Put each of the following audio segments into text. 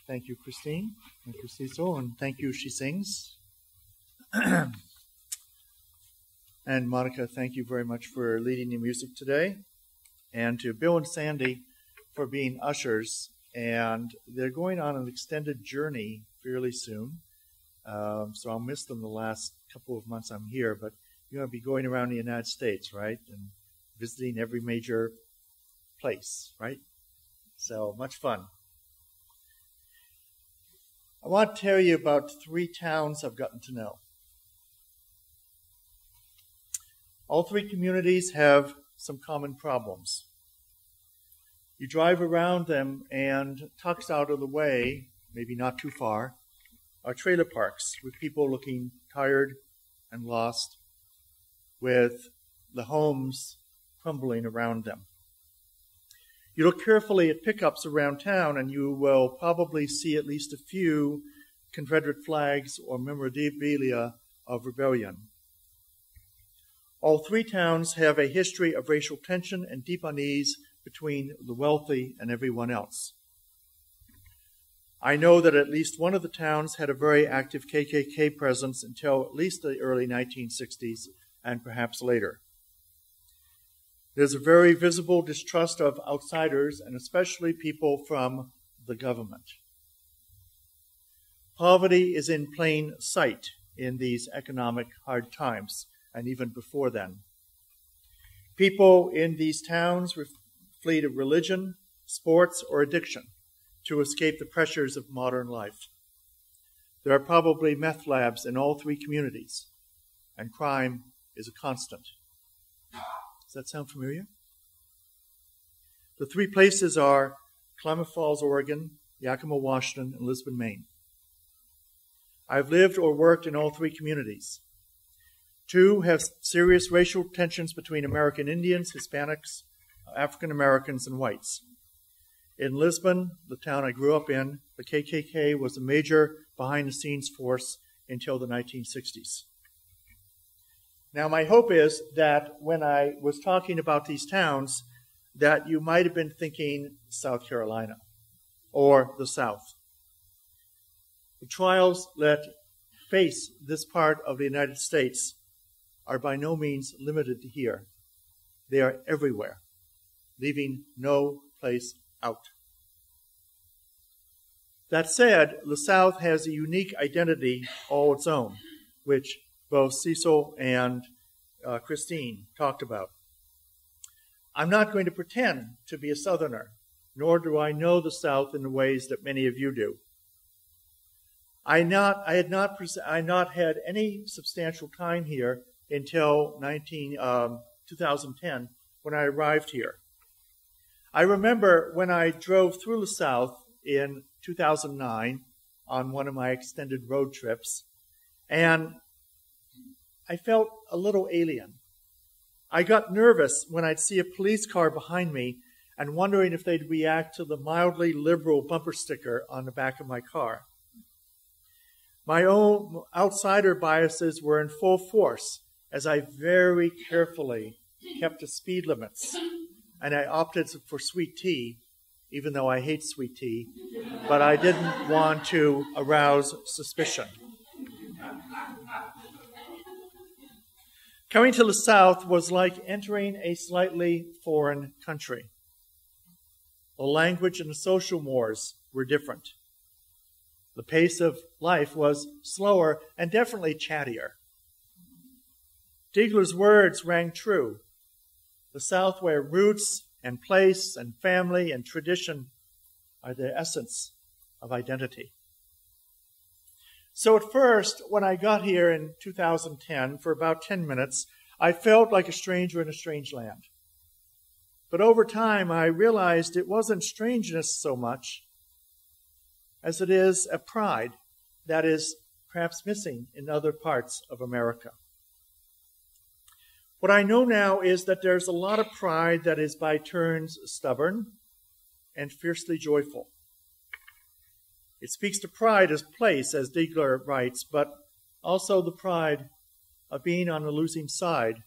Thank you, Christine. Thank you, Cecil. And thank you, She Sings. And Monica, thank you very much for leading the music today. And to Bill and Sandy for being ushers. And they're going on an extended journey fairly soon. So I'll miss them the last couple of months I'm here. But you're going to be going around the United States, right? And visiting every major place, right? So much fun. I want to tell you about 3 towns I've gotten to know. All 3 communities have some common problems. You drive around them and tucked out of the way, maybe not too far, are trailer parks with people looking tired and lost, with the homes crumbling around them. You look carefully at pickups around town and you will probably see at least a few Confederate flags or memorabilia of rebellion. All 3 towns have a history of racial tension and deep unease between the wealthy and everyone else. I know that at least one of the towns had a very active KKK presence until at least the early 1960s and perhaps later. There's a very visible distrust of outsiders and especially people from the government. Poverty is in plain sight in these economic hard times, and even before then. People in these towns flee to religion, sports, or addiction to escape the pressures of modern life. There are probably meth labs in all 3 communities, and crime is a constant. Does that sound familiar? The 3 places are Klamath Falls, Oregon, Yakima, Washington, and Lisbon, Maine. I've lived or worked in all 3 communities. 2 have serious racial tensions between American Indians, Hispanics, African Americans, and whites. In Lisbon, the town I grew up in, the KKK was a major behind-the-scenes force until the 1960s. Now, my hope is that when I was talking about these towns, that you might have been thinking South Carolina or the South. The trials that face this part of the United States are by no means limited to here. They are everywhere, leaving no place out. That said, the South has a unique identity all its own, which both Cecil and Christine talked about. I'm not going to pretend to be a Southerner, nor do I know the South in the ways that many of you do. I had not had any substantial time here until 2010 when I arrived here. I remember when I drove through the South in 2009 on one of my extended road trips, and I felt a little alien. I got nervous when I'd see a police car behind me and wondering if they'd react to the mildly liberal bumper sticker on the back of my car. My own outsider biases were in full force as I very carefully kept to speed limits, and I opted for sweet tea, even though I hate sweet tea, but I didn't want to arouse suspicion. Coming to the South was like entering a slightly foreign country. The language and the social mores were different. The pace of life was slower and definitely chattier. Diegler's words rang true. The South, where roots and place and family and tradition are the essence of identity. So at first, when I got here in 2010, for about 10 minutes, I felt like a stranger in a strange land. But over time, I realized it wasn't strangeness so much as it is a pride that is perhaps missing in other parts of America. What I know now is that there's a lot of pride that is by turns stubborn and fiercely joyful. It speaks to pride as place, as Diegler writes, but also the pride of being on the losing side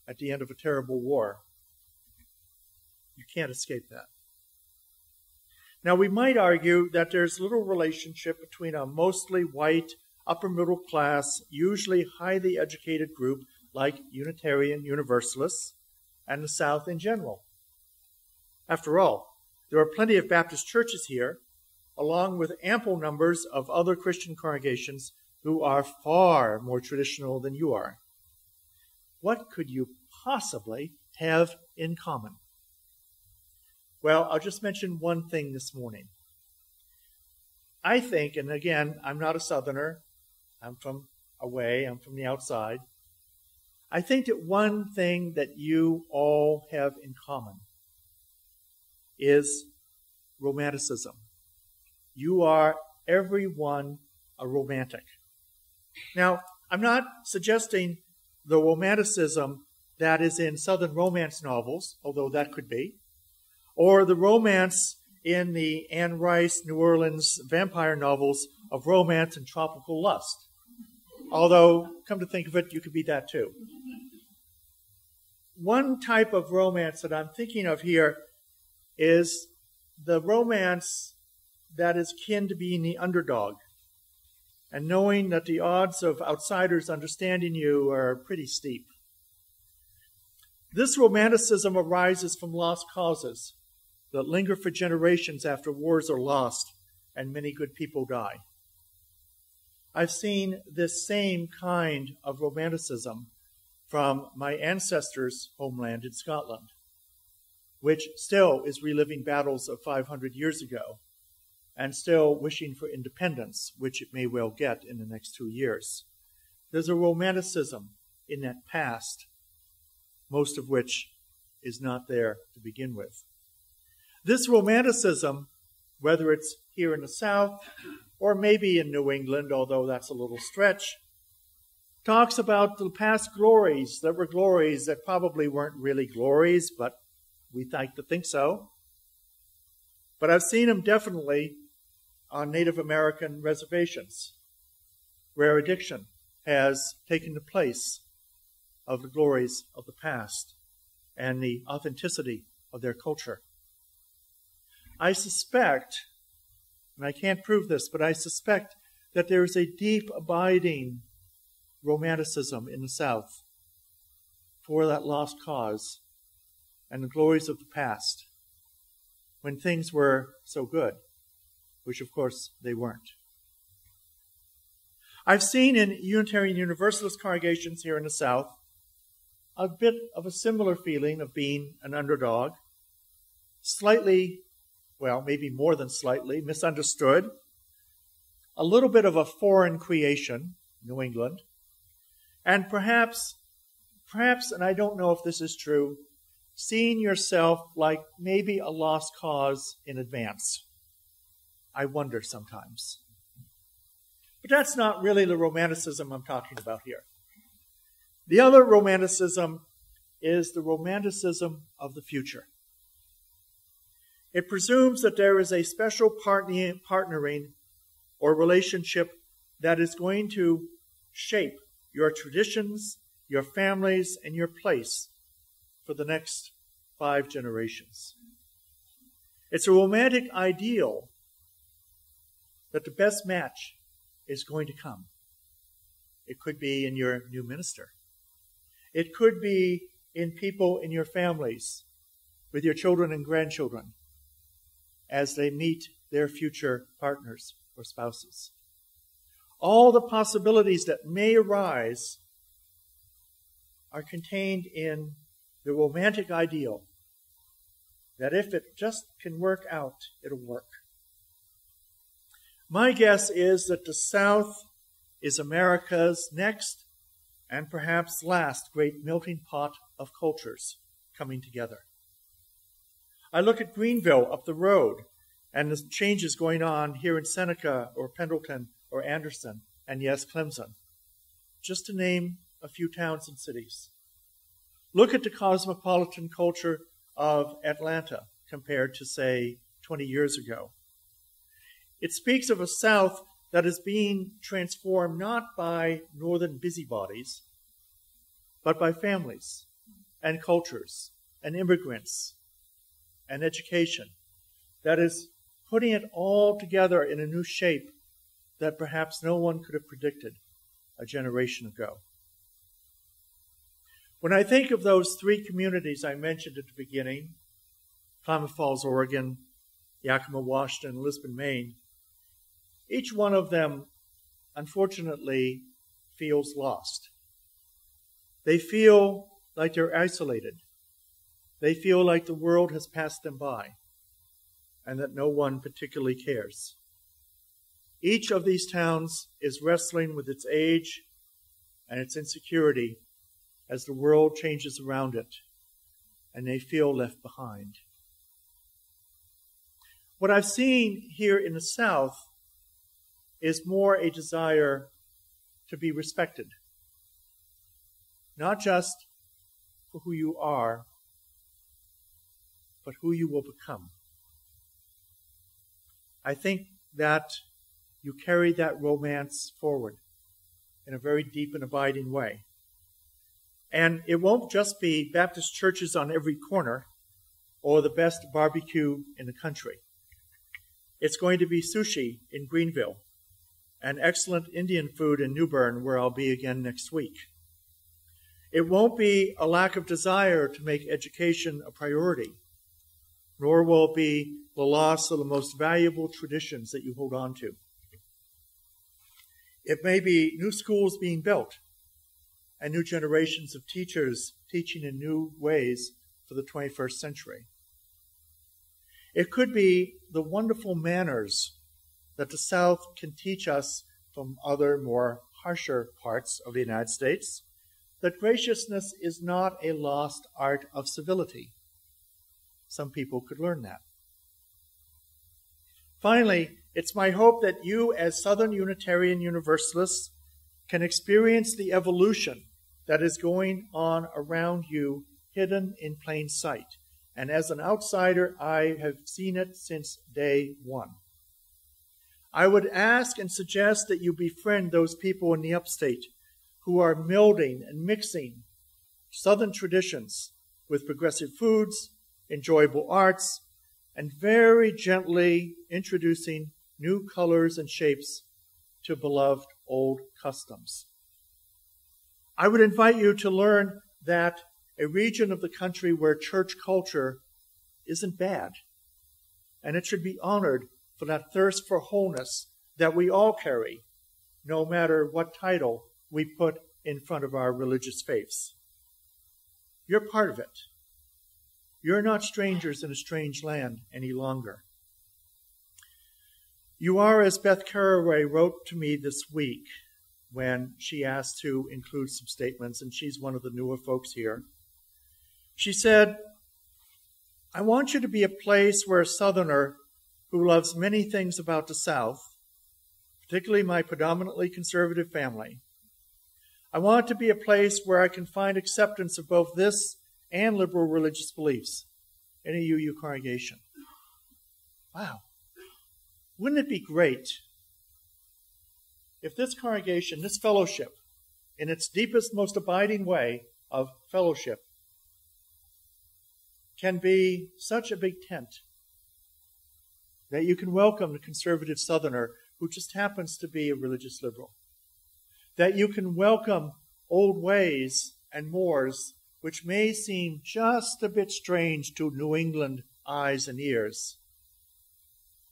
at the end of a terrible war. You can't escape that. Now, we might argue that there's little relationship between a mostly white, upper middle class, usually highly educated group like Unitarian Universalists and the South in general. After all, there are plenty of Baptist churches here, along with ample numbers of other Christian congregations who are far more traditional than you are. What could you possibly have in common? Well, I'll just mention one thing this morning. I think, and again, I'm not a Southerner, I'm from away, I'm from the outside. I think that one thing that you all have in common is romanticism. You are, everyone, a romantic. Now, I'm not suggesting the romanticism that is in Southern romance novels, although that could be, or the romance in the Anne Rice, New Orleans vampire novels of romance and tropical lust. Although, come to think of it, you could be that too. One type of romance that I'm thinking of here is the romance that is kin to being the underdog and knowing that the odds of outsiders understanding you are pretty steep. This romanticism arises from lost causes that linger for generations after wars are lost and many good people die. I've seen this same kind of romanticism from my ancestors' homeland in Scotland, which still is reliving battles of 500 years ago and still wishing for independence, which it may well get in the next 2 years. There's a romanticism in that past, most of which is not there to begin with. This romanticism, whether it's here in the South or maybe in New England, although that's a little stretch, talks about the past glories that were glories that probably weren't really glories, but we like to think so. But I've seen them definitely on Native American reservations, where addiction has taken the place of the glories of the past and the authenticity of their culture. I suspect, and I can't prove this, but I suspect that there is a deep, abiding romanticism in the South for that lost cause and the glories of the past when things were so good, which of course they weren't. I've seen in Unitarian Universalist congregations here in the South a bit of a similar feeling of being an underdog, slightly, well, maybe more than slightly, misunderstood, a little bit of a foreign creation, New England, and perhaps, and I don't know if this is true, seeing yourself like maybe a lost cause in advance. I wonder sometimes. But that's not really the romanticism I'm talking about here. The other romanticism is the romanticism of the future. It presumes that there is a special partnering or relationship that is going to shape your traditions, your families, and your place for the next 5 generations. It's a romantic ideal that the best match is going to come. It could be in your new minister. It could be in people in your families, with your children and grandchildren, as they meet their future partners or spouses. All the possibilities that may arise are contained in the romantic ideal that if it just can work out, it'll work. My guess is that the South is America's next and perhaps last great melting pot of cultures coming together. I look at Greenville up the road and the changes going on here in Seneca or Pendleton or Anderson, and yes, Clemson, just to name a few towns and cities. Look at the cosmopolitan culture of Atlanta compared to, say, 20 years ago. It speaks of a South that is being transformed not by northern busybodies, but by families and cultures and immigrants and education that is putting it all together in a new shape that perhaps no one could have predicted a generation ago. When I think of those three communities I mentioned at the beginning, Klamath Falls, Oregon, Yakima, Washington, and Lisbon, Maine, each one of them, unfortunately, feels lost. They feel like they're isolated. They feel like the world has passed them by and that no one particularly cares. Each of these towns is wrestling with its age and its insecurity as the world changes around it, and they feel left behind. What I've seen here in the South is more a desire to be respected, not just for who you are, but who you will become. I think that you carry that romance forward in a very deep and abiding way. And it won't just be Baptist churches on every corner or the best barbecue in the country. It's going to be sushi in Greenville and excellent Indian food in New Bern, where I'll be again next week. It won't be a lack of desire to make education a priority, nor will it be the loss of the most valuable traditions that you hold on to. It may be new schools being built and new generations of teachers teaching in new ways for the 21st century. It could be the wonderful manners that the South can teach us from other, more harsher parts of the United States, that graciousness is not a lost art of civility. Some people could learn that. Finally, it's my hope that you, as Southern Unitarian Universalists, can experience the evolution that is going on around you, hidden in plain sight. And as an outsider, I have seen it since day one. I would ask and suggest that you befriend those people in the upstate who are melding and mixing Southern traditions with progressive foods, enjoyable arts, and very gently introducing new colors and shapes to beloved old customs. I would invite you to learn that a region of the country where church culture isn't bad, and it should be honored for that thirst for wholeness that we all carry, no matter what title we put in front of our religious faiths. You're part of it. You're not strangers in a strange land any longer. You are, as Beth Carraway wrote to me this week when she asked to include some statements, and she's one of the newer folks here. She said, I want you to be a place where a Southerner who loves many things about the South, particularly my predominantly conservative family, I want it to be a place where I can find acceptance of both this and liberal religious beliefs in a UU congregation. Wow. Wouldn't it be great if this congregation, this fellowship, in its deepest, most abiding way of fellowship, can be such a big tent that you can welcome the conservative Southerner who just happens to be a religious liberal, that you can welcome old ways and mores which may seem just a bit strange to New England eyes and ears,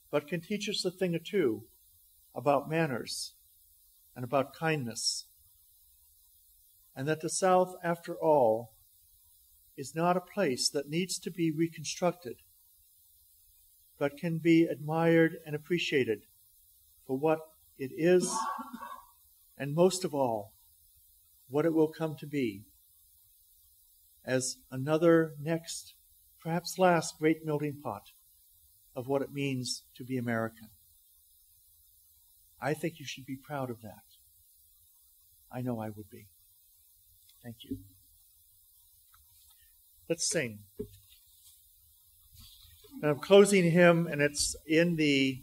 but can teach us a thing or two about manners and about kindness, and that the South, after all, is not a place that needs to be reconstructed, but can be admired and appreciated for what it is, and most of all, what it will come to be as another next, perhaps last, great melting pot of what it means to be American. I think you should be proud of that. I know I would be. Thank you. Let's sing. And I'm closing hymn, and it's in the